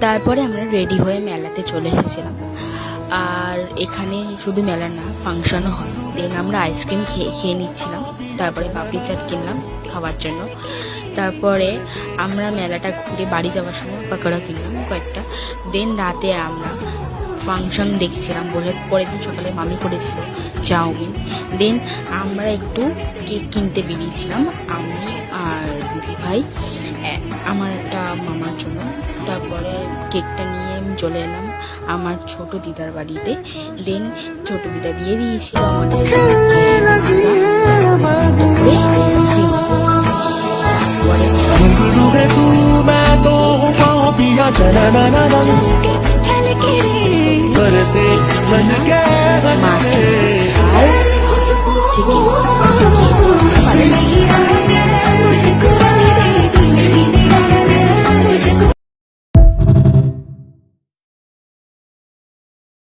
তারপরে আমরা রেডি হয়ে মেলাতে চলে এসেছিলাম। আর এখানে শুধু মেলা না, ফাংশনও হয়। দেন আমরা আইসক্রিম খেয়ে নিচ্ছিলাম, তারপরে পাপড়ি চাট কিনলাম খাওয়ার জন্য। তারপরে আমরা মেলাটা ঘুরে বাড়ি যাওয়ার সময় পাকোড়া কিনলাম কয়েকটা। দেন রাতে আমরা ফাংশন দেখছিলাম বলে পরের দিন সকালে মামি করেছিল চাউমিন। দেন আমরা একটু কেক কিনতে বেরিয়েছিলাম, আমি আর দিদি ভাই, আমার একটা মামার জন্য। তারপরে কেকটা নিয়ে আমি চলে এলাম আমার ছোট দিদার বাড়িতে। দেন ছোট দিদা দিয়ে দিয়েছিল আমাদের মাছ, চিকেন